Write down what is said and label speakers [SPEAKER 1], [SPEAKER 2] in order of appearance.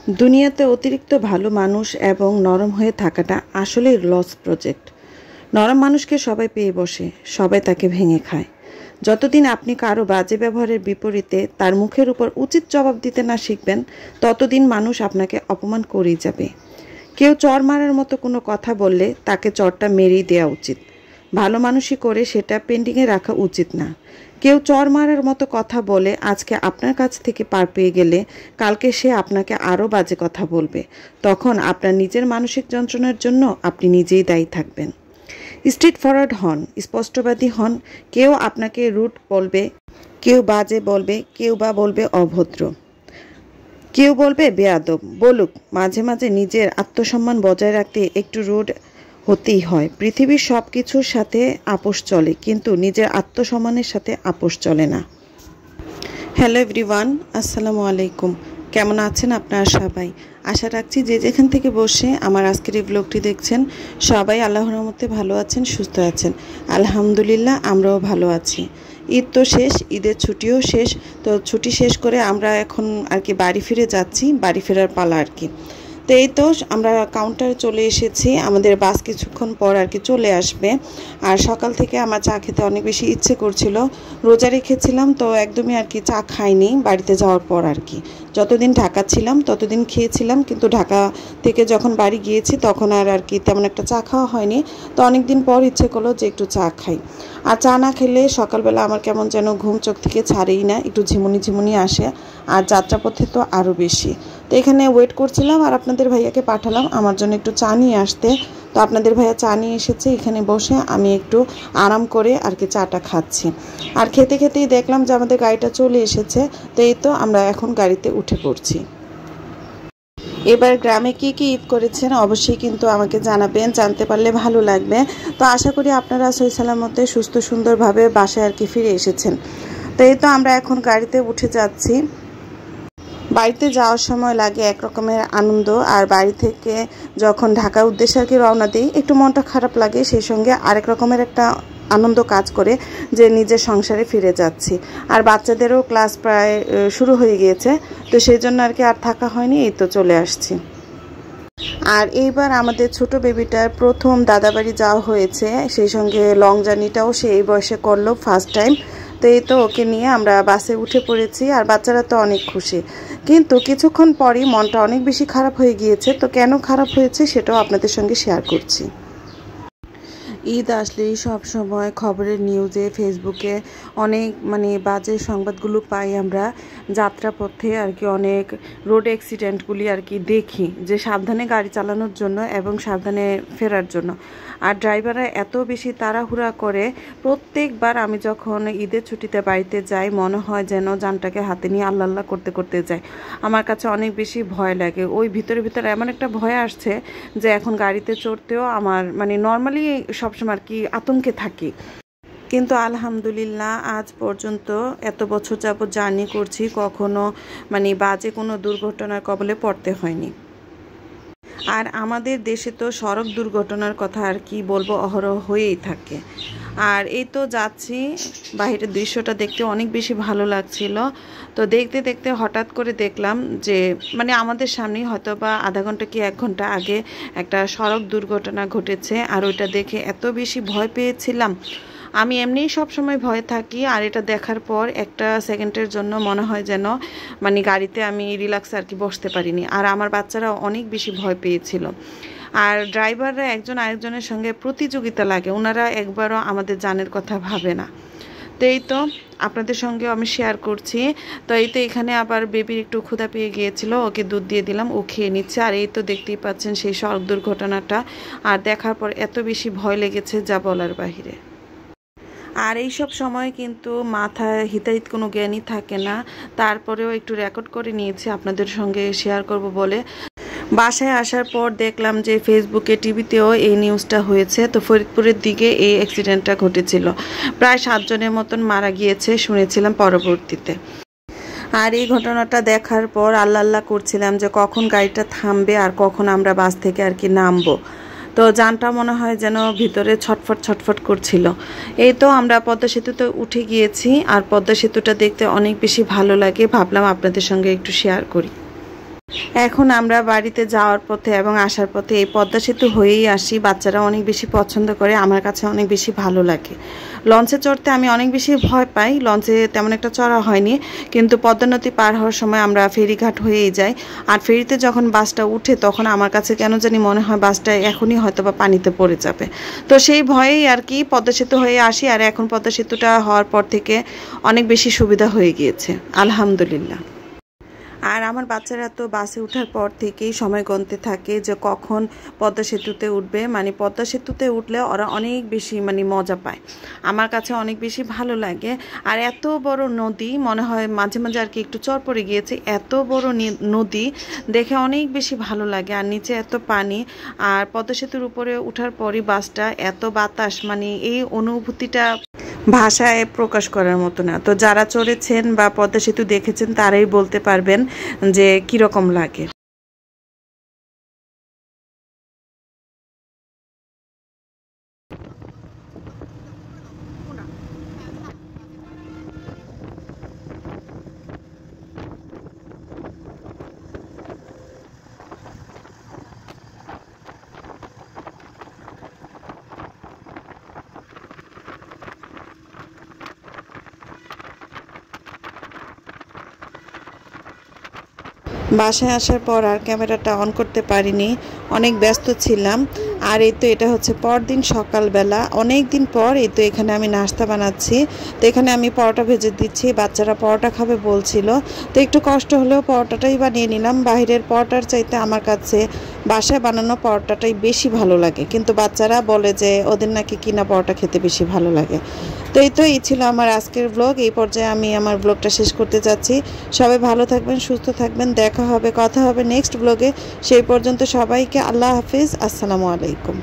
[SPEAKER 1] দুনিয়াতে অতিরিক্ত ভালো মানুষ এবং নরম হয়ে থাকাটা আসলেই লস প্রজেক্ট। নরম মানুষকে সবাই পেয়ে বসে, সবাই তাকে ভেঙে খায়। যতদিন আপনি কারো বাজে ব্যবহারের বিপরীতে তার মুখের উপর উচিত জবাব দিতে না শিখবেন, ততদিন মানুষ আপনাকে অপমান করেই যাবে। কেউ চর মারার মতো কোনো কথা বললে তাকে চরটা মেরেই দেওয়া উচিত। ভালো মানুষই করে সেটা পেন্ডিংয়ে রাখা উচিত না। কেউ চর মারার মতো কথা বলে আজকে আপনার কাছ থেকে পার পেয়ে গেলে কালকে সে আপনাকে আরও বাজে কথা বলবে। তখন আপনার নিজের মানসিক যন্ত্রণার জন্য আপনি নিজেই দায়ী থাকবেন। স্ট্রেট ফরওয়ার্ড হন, স্পষ্টবাদী হন। কেউ আপনাকে রুড বলবে, কেউ বাজে বলবে, কেউ বা বলবে অভদ্র, কেউ বলবে বেয়াদব। বলুক, মাঝে মাঝে নিজের আত্মসম্মান বজায় রাখতে একটু রুড হতেই হয়। পৃথিবীর সব কিছুর সাথে আপোষ চলে, কিন্তু নিজের আত্মসম্মানের সাথে আপোষ চলে না। হ্যালো এভরিওয়ান, আসসালামু আলাইকুম। কেমন আছেন আপনারা সবাই? আশা রাখছি যে যেখান থেকে বসে আমার আজকের এই ব্লগটি দেখছেন সবাই আল্লাহর রহমতে ভালো আছেন, সুস্থ আছেন। আলহামদুলিল্লাহ, আমরাও ভালো আছি। ঈদ তো শেষ, ঈদের ছুটিও শেষ। তো ছুটি শেষ করে আমরা এখন আর কি বাড়ি ফিরে যাচ্ছি, বাড়ি ফেরার পালা আর কি। তো এই তো আমরা কাউন্টারে চলে এসেছি, আমাদের বাস কিছুক্ষণ পর আর কি চলে আসবে। আর সকাল থেকে আমার চা খেতে অনেক বেশি ইচ্ছে করছিল, রোজা রেখেছিলাম তো একদমই আর কি চা খাইনি বাড়িতে যাওয়ার পর আর কি। যতদিন ঢাকা ছিলাম ততদিন খেয়েছিলাম, কিন্তু ঢাকা থেকে যখন বাড়ি গিয়েছি তখন আর কি তেমন একটা চা খাওয়া হয়নি। তো অনেক দিন পর ইচ্ছে করলো যে একটু চা খাই। আর চা না খেলে সকালবেলা আমার কেমন যেন ঘুম চোখ থেকে ছাড়েই না, একটু ঝিমুনি ঝিমুনি আসে। আর যাত্রাপথে তো আরও বেশি। তো এখানে ওয়েট করছিলাম আর আপনাদের ভাইয়াকে পাঠালাম আমার জন্য একটু চা নিয়ে আসতে। তো আপনাদের ভাইয়া চা নিয়ে এসেছে, এখানে বসে আমি একটু আরাম করে আর কি চাটা খাচ্ছি। আর খেতে খেতেই দেখলাম যে আমাদের গাড়িটা চলে এসেছে। তো এই তো আমরা এখন গাড়িতে উঠে পড়ছি। এবার গ্রামে কি কি ঈদ করেছেন অবশ্যই কিন্তু আমাকে জানাবেন, জানতে পারলে ভালো লাগবে। তো আশা করি আপনারা সহি সালামতে সুস্থ সুন্দরভাবে বাসায় আর কি ফিরে এসেছেন। তো এই তো আমরা এখন গাড়িতে উঠে যাচ্ছি। বাড়িতে যাওয়ার সময় লাগে এক রকমের আনন্দ, আর বাড়ি থেকে যখন ঢাকার উদ্দেশ্যে আর কি রওনা দিই একটু মনটা খারাপ লাগে, সেই সঙ্গে আরেক রকমের একটা আনন্দ কাজ করে যে নিজের সংসারে ফিরে যাচ্ছি। আর বাচ্চাদেরও ক্লাস প্রায় শুরু হয়ে গিয়েছে, তো সেই জন্য আর কি আর থাকা হয়নি, এই তো চলে আসছি। আর এইবার আমাদের ছোট বেবিটার প্রথম দাদাবাড়ি যাওয়া হয়েছে, সেই সঙ্গে লং জার্নিটাও সে এই বয়সে করলো ফার্স্ট টাইম। তো এই তো ওকে নিয়ে আমরা বাসে উঠে পড়েছি, আর বাচ্চারা তো অনেক খুশি। কিন্তু কিছুক্ষণ পরই মনটা অনেক বেশি খারাপ হয়ে গিয়েছে। তো কেন খারাপ হয়েছে সেটাও আপনাদের সঙ্গে শেয়ার করছি। ঈদ আসলেই সব সময় খবরের নিউজে ফেসবুকে অনেক বাজে সংবাদগুলো পাই আমরা। যাত্রাপথে আর কি অনেক রোড অ্যাক্সিডেন্টগুলি আর কি দেখি, যে সাবধানে গাড়ি চালানোর জন্য এবং সাবধানে ফেরার জন্য। আর ড্রাইভাররা এত বেশি তাড়াহুড়া করে, প্রত্যেকবার আমি যখন ঈদের ছুটিতে বাড়িতে যাই মনে হয় যেন জানটাকে হাতে নিয়ে আল্লাহ আল্লাহ করতে করতে যাই। আমার কাছে অনেক বেশি ভয় লাগে। ওই ভিতরে ভিতরে এমন একটা ভয় আসছে যে এখন গাড়িতে চড়তেও আমার নর্মালি সবসময় আর কি আতঙ্কে থাকি। কিন্তু আলহামদুলিল্লাহ আজ পর্যন্ত এত বছর যাবত জার্নি করছি, কখনো বাজে কোনো দুর্ঘটনার কবলে পড়তে হয়নি। আর আমাদের দেশে তো সড়ক দুর্ঘটনার কথা আর কি বলবো, অহরহ হয়েই থাকে। আর এই তো যাচ্ছি, বাইরের দৃশ্যটা দেখতে অনেক বেশি ভালো লাগছিল। তো দেখতে দেখতে হঠাৎ করে দেখলাম যে আমাদের সামনেই হয়তো বা আধা ঘন্টা কি 1 ঘন্টা আগে একটা সড়ক দুর্ঘটনা ঘটেছে। আর ওইটা দেখে এত বেশি ভয় পেয়েছিলাম। আমি এমনিই সবসময় ভয়ে থাকি, আর এটা দেখার পর একটা সেকেন্ডের জন্য মনে হয় যেন গাড়িতে আমি রিল্যাক্স আর কি বসতে পারিনি। আর আমার বাচ্চারা অনেক বেশি ভয় পেয়েছিল। আর ড্রাইভাররা একজন আরেকজনের সঙ্গে প্রতিযোগিতা লাগে, ওনারা একবারও আমাদের জানের কথা ভাবে না। তো এই তো আপনাদের সঙ্গে আমি শেয়ার করছি। তো এই তো এখানে আবার বেবির একটু ক্ষুধা পেয়ে গিয়েছিল, ওকে দুধ দিয়ে দিলাম, ও খেয়ে নিচ্ছে। আর এই তো দেখতেই পাচ্ছেন সেই সড়ক দুর্ঘটনাটা, আর দেখার পর এত বেশি ভয় লেগেছে যা বলার বাহিরে। আর এই সব সময় কিন্তু মাথায় হিতাহিত কোনো জ্ঞানই থাকে না, তারপরেও একটু রেকর্ড করে নিয়েছি আপনাদের সঙ্গে শেয়ার করব বলে। বাসায় আসার পর দেখলাম যে ফেসবুকে টিভিতেও এই নিউজটা হয়েছে। তো ফরিদপুরের দিকে এই অ্যাক্সিডেন্টটা ঘটেছিল, প্রায় 7 জনের মতন মারা গিয়েছে শুনেছিলাম পরবর্তীতে। আর এই ঘটনাটা দেখার পর আল্লাহ আল্লাহ করছিলাম যে কখন গাড়িটা থামবে আর কখন আমরা বাস থেকে আর কি নামবো। তো যানটা মনে হয় যেন ভিতরে ছটফট ছটফট করছিল। এই তো আমরা পদ্মা সেতুতে উঠে গিয়েছি, আর পদ্মা সেতুটা দেখতে অনেক বেশি ভালো লাগে, ভাবলাম আপনাদের সঙ্গে একটু শেয়ার করি। এখন আমরা বাড়িতে যাওয়ার পথে এবং আসার পথে এই পদ্মা সেতু হয়েই আসি। বাচ্চারা অনেক বেশি পছন্দ করে, আমার কাছে অনেক বেশি ভালো লাগে। লঞ্চে চড়তে আমি অনেক বেশি ভয় পাই, লঞ্চে তেমন একটা চড়া হয়নি, কিন্তু পদ্মা নদী পার হওয়ার সময় আমরা ফেরিঘাট হয়েই যাই। আর ফেরিতে যখন বাসটা উঠে তখন আমার কাছে কেন জানি মনে হয় বাসটা এখনই হয়তো বা পানিতে পড়ে যাবে। তো সেই ভয়েই আর কি পদ্মা সেতু হয়ে আসি। আর এখন পদ্মা সেতুটা হওয়ার পর থেকে অনেক বেশি সুবিধা হয়ে গিয়েছে, আলহামদুলিল্লাহ। আর আমার বাচ্চারা তো বাসে ওঠার পর থেকেই সময় গুনতে থাকে যে কখন পদ্মা সেতুতে উঠবে। মানে পদ্মা সেতুতে উঠলে ওরা অনেক বেশি মজা পায়, আমার কাছে অনেক বেশি ভালো লাগে। আর এত বড় নদী, মনে হয় মাঝে মাঝে আর কি একটু চর পড়ে গিয়েছে, এত বড় নদী দেখে অনেক বেশি ভালো লাগে। আর নিচে এত পানি, আর পদ্মা সেতুর উপরে ওঠার পরই বাসটা এত বাতাস, এই অনুভূতিটা ভাষায় প্রকাশ করার মতো না। তো যারা চড়েছেন বা পদ্মা সেতু দেখেছেন তারাই বলতে পারবেন যে কিরকম লাগে। বাসায় আসার পর আর ক্যামেরাটা অন করতে পারিনি, অনেক ব্যস্ত ছিলাম। আর এই তো এটা হচ্ছে পরদিন সকালবেলা, অনেক দিন পর এই তো এখানে আমি নাস্তা বানাচ্ছি। তো এখানে আমি পরোটা ভেজে দিচ্ছি, বাচ্চারা পরোটা খাবে বলছিল, তো একটু কষ্ট হলেও পরোটাটাই বানিয়ে নিলাম। বাইরের পরোটার চাইতে আমার কাছে বাসায় বানানো পরোটাটাই বেশি ভালো লাগে, কিন্তু বাচ্চারা বলে যে ওদের নাকি কিনা পরোটা খেতে বেশি ভালো লাগে। তো এই ছিল আমার আজকের ব্লগ। এই পর্যায়ে আমি আমার ব্লগটা শেষ করতে যাচ্ছি। সবাই ভালো থাকবেন, সুস্থ থাকবেন, দেখা হবে, কথা হবে নেক্সট ব্লগে। সেই পর্যন্ত সবাইকে আল্লাহ হাফিজ, আসসালামু আলাইকুম।